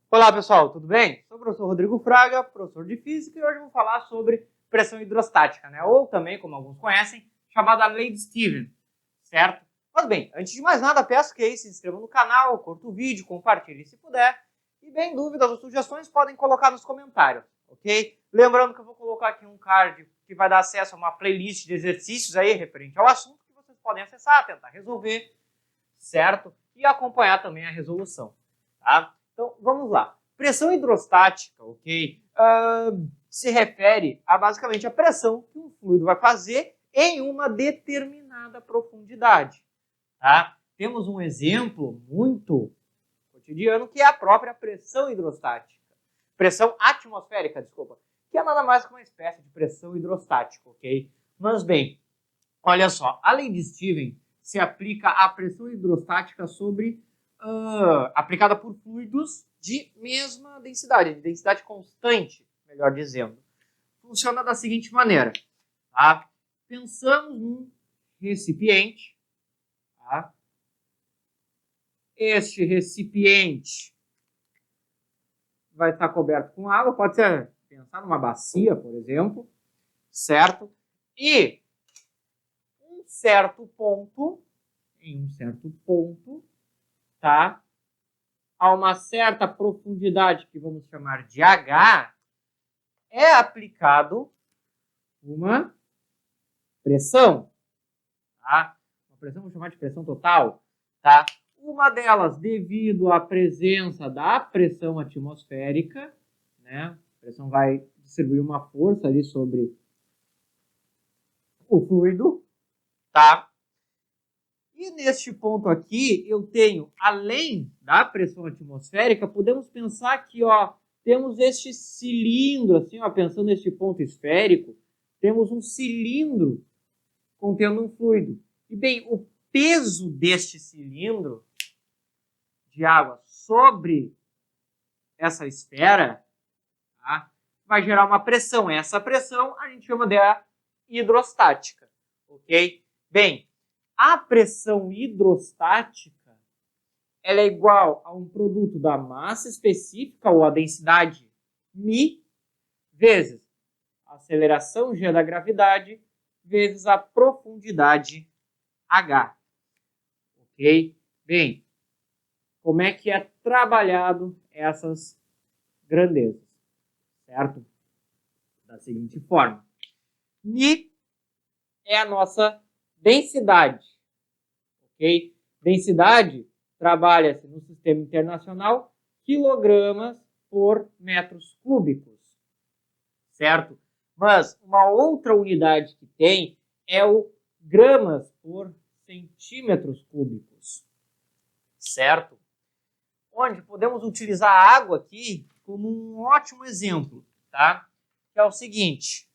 Olá pessoal, tudo bem? Sou o professor Rodrigo Fraga, professor de Física, e hoje vou falar sobre pressão hidrostática, né? Ou também, como alguns conhecem, chamada Lei de Stevens, certo? Mas bem, antes de mais nada, peço que se inscreva no canal, curta o vídeo, compartilhe se puder, e bem, dúvidas ou sugestões podem colocar nos comentários, ok? Lembrando que eu vou colocar aqui um card que vai dar acesso a uma playlist de exercícios aí referente ao assunto, que vocês podem acessar, tentar resolver, certo? E acompanhar também a resolução, tá? Então, vamos lá. Pressão hidrostática, ok? Se refere a basicamente a pressão que um fluido vai fazer em uma determinada profundidade, tá? Temos um exemplo muito cotidiano que é a própria pressão hidrostática. Pressão atmosférica, desculpa. Que é nada mais que uma espécie de pressão hidrostática, ok? Mas bem, olha só. A lei de Stevens se aplica à pressão hidrostática aplicada por fluidos de mesma densidade, de densidade constante, melhor dizendo. Funciona da seguinte maneira, tá? Pensamos num recipiente, tá? Este recipiente vai estar coberto com água, pode ser pensar numa bacia, por exemplo, certo? E em um certo ponto, tá? A uma certa profundidade, que vamos chamar de H, é aplicado uma pressão, tá? Uma pressão, vamos chamar de pressão total, tá? Uma delas devido à presença da pressão atmosférica, né? A pressão vai distribuir uma força ali sobre o fluido, tá? E neste ponto aqui, eu tenho, além da pressão atmosférica, podemos pensar aqui, ó, temos este cilindro, assim, ó, pensando neste ponto esférico, temos um cilindro contendo um fluido. E bem, o peso deste cilindro de água sobre essa esfera, tá, vai gerar uma pressão. Essa pressão a gente chama de hidrostática, ok? Bem, a pressão hidrostática ela é igual a um produto da massa específica, ou a densidade μ, vezes a aceleração g da gravidade, vezes a profundidade h. Ok? Bem, como é que é trabalhado essas grandezas? Certo? Da seguinte forma. μ é a nossa densidade, ok? Densidade trabalha-se no sistema internacional quilogramas por metros cúbicos, certo? Mas uma outra unidade que tem é o gramas por centímetros cúbicos, certo? Onde podemos utilizar a água aqui como um ótimo exemplo, tá? Que é o seguinte.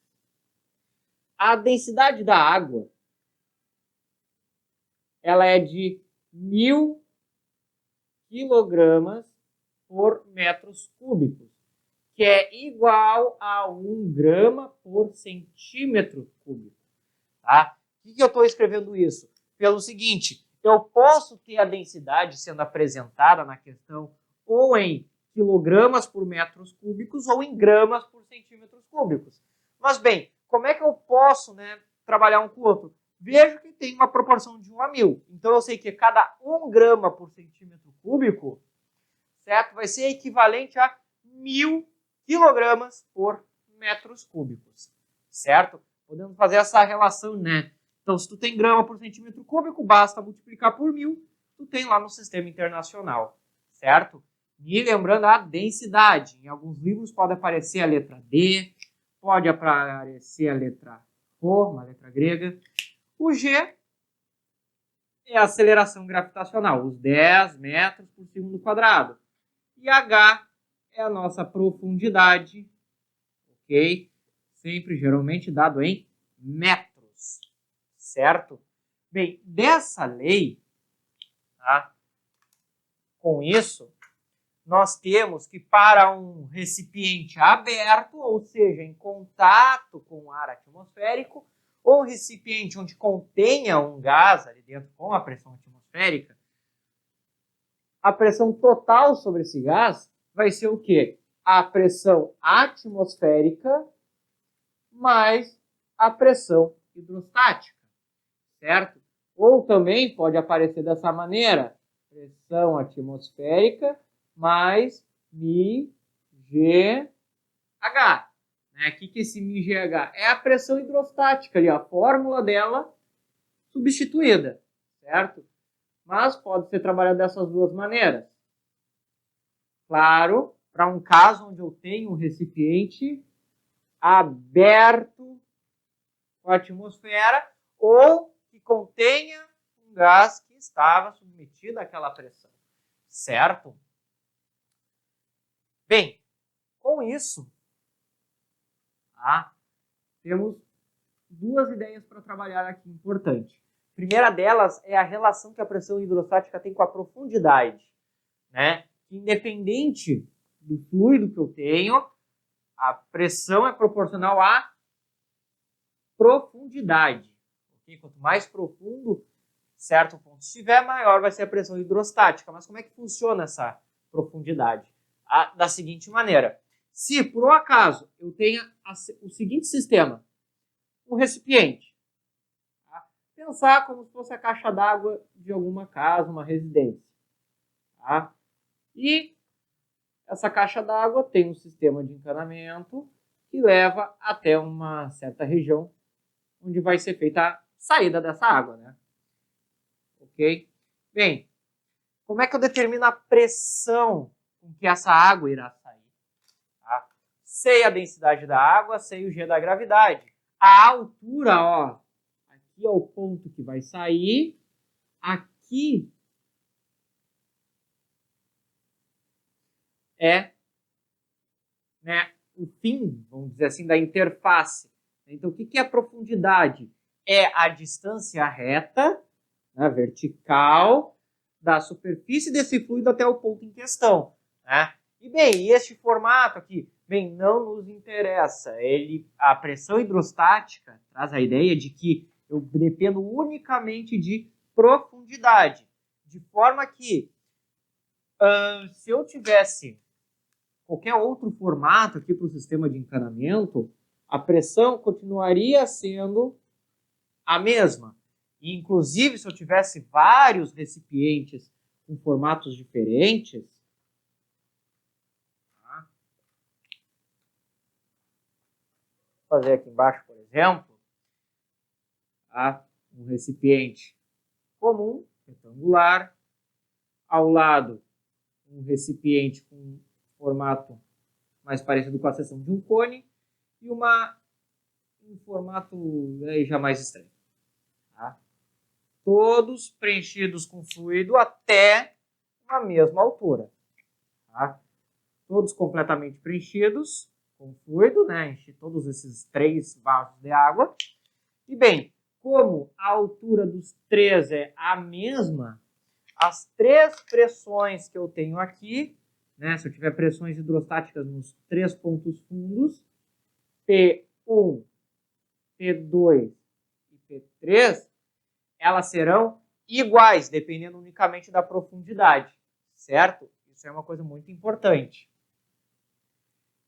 A densidade da água ela é de 1000 quilogramas por metros cúbicos, que é igual a 1 grama por centímetro cúbico. Tá? Por que eu estou escrevendo isso? Pelo seguinte, eu posso ter a densidade sendo apresentada na questão ou em quilogramas por metros cúbicos ou em gramas por centímetros cúbicos. Mas bem, como é que eu posso, né, trabalhar um com o outro? Vejo que tem uma proporção de 1 a 1000. Então eu sei que cada 1 grama por centímetro cúbico, certo, vai ser equivalente a 1000 quilogramas por metros cúbicos, certo? Podemos fazer essa relação, né? Então, se tu tem grama por centímetro cúbico, basta multiplicar por 1000, tu tem lá no sistema internacional, certo? E lembrando a densidade. Em alguns livros pode aparecer a letra D, pode aparecer a letra Rho, uma letra grega. O G é a aceleração gravitacional, os 10 metros por segundo quadrado. E H é a nossa profundidade, ok? Sempre, geralmente, dado em metros, certo? Bem, dessa lei, tá? Com isso, nós temos que para um recipiente aberto, ou seja, em contato com o ar atmosférico, ou um recipiente onde contenha um gás ali dentro com a pressão atmosférica, a pressão total sobre esse gás vai ser o quê? A pressão atmosférica mais a pressão hidrostática, certo? Ou também pode aparecer dessa maneira, pressão atmosférica mais μgh. O que é esse μgh? É a pressão hidrostática ali, a fórmula dela substituída, certo? Mas pode ser trabalhado dessas duas maneiras. Claro, para um caso onde eu tenho um recipiente aberto com a atmosfera ou que contenha um gás que estava submetido àquela pressão, certo? Bem, com isso, temos duas ideias para trabalhar aqui importantes. A primeira delas é a relação que a pressão hidrostática tem com a profundidade, né? Independente do fluido que eu tenho, a pressão é proporcional à profundidade. Okay? Quanto mais profundo certo ponto estiver, maior vai ser a pressão hidrostática. Mas como é que funciona essa profundidade? Da seguinte maneira. Se, por um acaso, eu tenha o seguinte sistema, um recipiente, pensar como se fosse a caixa d'água de alguma casa, uma residência. E essa caixa d'água tem um sistema de encanamento que leva até uma certa região onde vai ser feita a saída dessa água, né? Ok? Bem, como é que eu determino a pressão com que essa água irá sair? Sei a densidade da água, sei o G da gravidade. A altura, ó, aqui é o ponto que vai sair, aqui é, né, o fim, vamos dizer assim, da interface. Então, o que é a profundidade? É a distância reta, né, vertical, da superfície desse fluido até o ponto em questão. Né? E bem, este formato aqui, bem, não nos interessa. A pressão hidrostática traz a ideia de que eu dependo unicamente de profundidade. De forma que, se eu tivesse qualquer outro formato aqui para o sistema de encanamento, a pressão continuaria sendo a mesma. E, inclusive, se eu tivesse vários recipientes com formatos diferentes, vou fazer aqui embaixo, por exemplo, um recipiente comum, retangular, ao lado um recipiente com formato mais parecido com a seção de um cone e um formato já mais estranho. Todos preenchidos com fluido até a mesma altura. Todos completamente preenchidos com fluido, né? Enchi todos esses 3 vasos de água. E bem, como a altura dos 3 é a mesma, as 3 pressões que eu tenho aqui, né? Se eu tiver pressões hidrostáticas nos 3 pontos fundos, P1, P2 e P3, elas serão iguais, dependendo unicamente da profundidade, certo? Isso é uma coisa muito importante.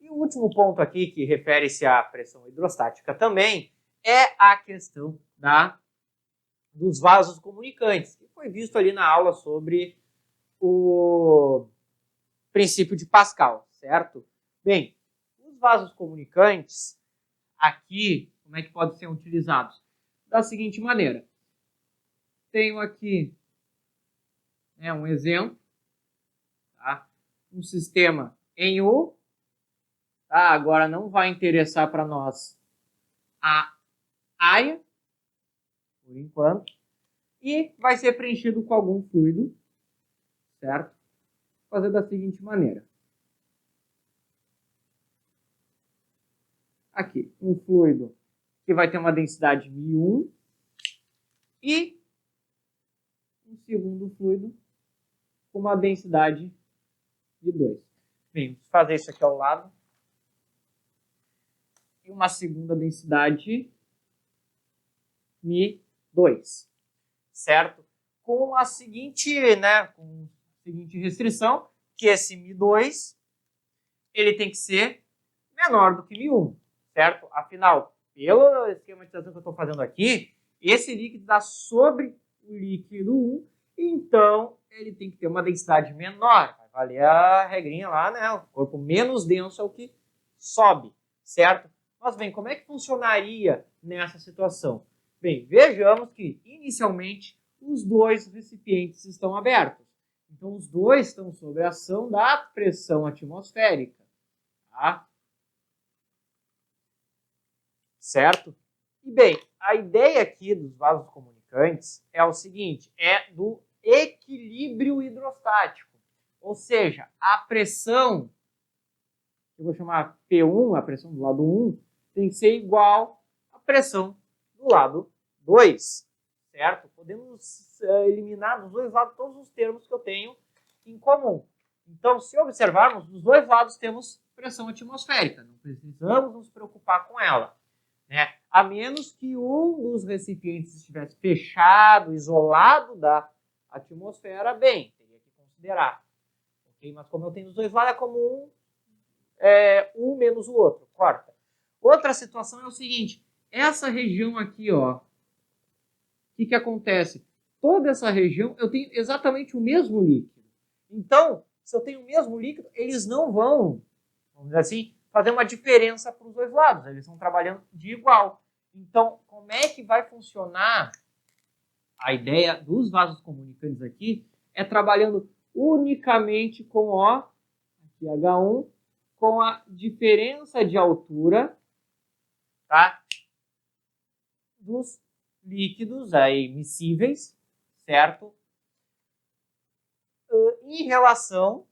E o último ponto aqui, que refere-se à pressão hidrostática também, é a questão dos vasos comunicantes, que foi visto ali na aula sobre o princípio de Pascal, certo? Bem, os vasos comunicantes, aqui, como é que podem ser utilizados? Da seguinte maneira. Tenho aqui um exemplo, um sistema em U. Agora não vai interessar para nós a área, por enquanto, e vai ser preenchido com algum fluido, certo? Vou fazer da seguinte maneira. Aqui, um fluido que vai ter uma densidade μ1 e um segundo fluido com uma densidade de 2. Bem, vamos fazer isso aqui ao lado. E uma segunda densidade Mi2, certo? Com a seguinte, né, com a seguinte restrição, que esse Mi2 ele tem que ser menor do que Mi1, certo? Afinal, pela esquematização que eu estou fazendo aqui, esse líquido está sobre o líquido 1, então ele tem que ter uma densidade menor. Vai valer a regrinha lá, né? O corpo menos denso é o que sobe, certo? Mas bem, como é que funcionaria nessa situação? Bem, vejamos que inicialmente os dois recipientes estão abertos. Então os dois estão sob a ação da pressão atmosférica, tá? Certo? E bem, a ideia aqui dos vasos comunicantes é o seguinte, é do equilíbrio hidrostático. Ou seja, a pressão, eu vou chamar P1, a pressão do lado 1, tem que ser igual à pressão do lado 2, certo? Podemos eliminar dos dois lados todos os termos que eu tenho em comum. Então, se observarmos, dos dois lados temos pressão atmosférica, não precisamos nos preocupar com ela, né? A menos que um dos recipientes estivesse fechado, isolado da atmosfera, bem, teria que considerar. Okay? Mas como eu tenho os dois lados, é como um menos o outro, corta. Outra situação é o seguinte, essa região aqui, ó, o que acontece? Toda essa região eu tenho exatamente o mesmo líquido. Então, se eu tenho o mesmo líquido, eles não vão, vamos dizer assim, fazer uma diferença para os dois lados. Eles estão trabalhando de igual. Então, como é que vai funcionar a ideia dos vasos comunicantes aqui? É trabalhando unicamente com o aqui H1, com a diferença de altura, tá? Dos líquidos aí, miscíveis, certo? Em relação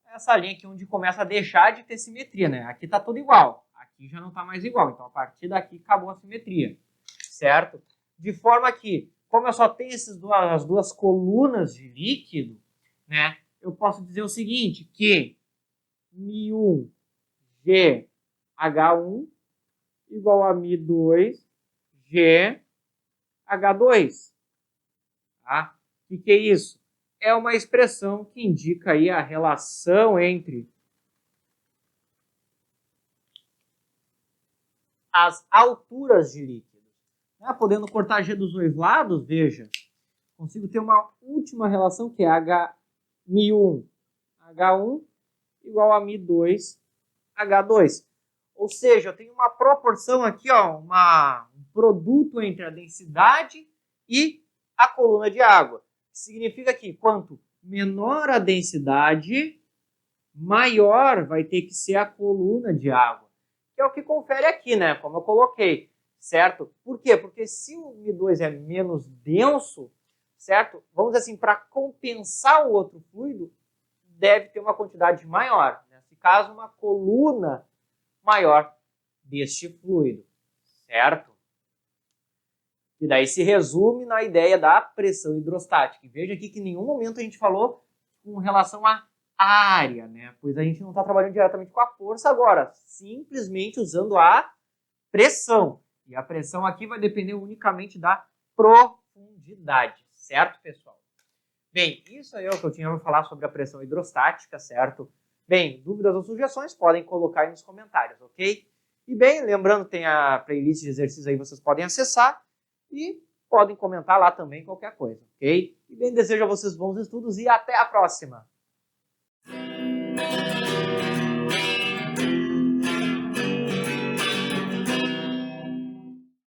a essa linha aqui onde começa a deixar de ter simetria, né? Aqui tá tudo igual, aqui já não tá mais igual, então a partir daqui acabou a simetria, certo? De forma que, como eu só tenho as duas colunas de líquido, né? Eu posso dizer o seguinte, que Mi1 GH1 igual a Mi2 GH2. Tá? O que é isso? É uma expressão que indica aí a relação entre as alturas de líquidos. Podendo cortar G dos dois lados, veja, consigo ter uma última relação que é Mi1 H1 igual a Mi2 H2. Ou seja, eu tenho uma proporção aqui, ó, um produto entre a densidade e a coluna de água. Significa que quanto menor a densidade, maior vai ter que ser a coluna de água. Que é o que confere aqui, né? Como eu coloquei, certo? Por quê? Porque se o Mi2 é menos denso, certo? Vamos dizer assim, para compensar o outro fluido, deve ter uma quantidade maior. Nesse caso, uma coluna maior deste fluido, certo? E daí se resume na ideia da pressão hidrostática. E veja aqui que em nenhum momento a gente falou com relação à área, né? Pois a gente não está trabalhando diretamente com a força agora, simplesmente usando a pressão. E a pressão aqui vai depender unicamente da profundidade, certo, pessoal? Bem, isso aí é o que eu tinha para falar sobre a pressão hidrostática, certo? Bem, dúvidas ou sugestões podem colocar aí nos comentários, ok? E bem, lembrando, tem a playlist de exercícios aí, vocês podem acessar e podem comentar lá também qualquer coisa, ok? E bem, desejo a vocês bons estudos e até a próxima!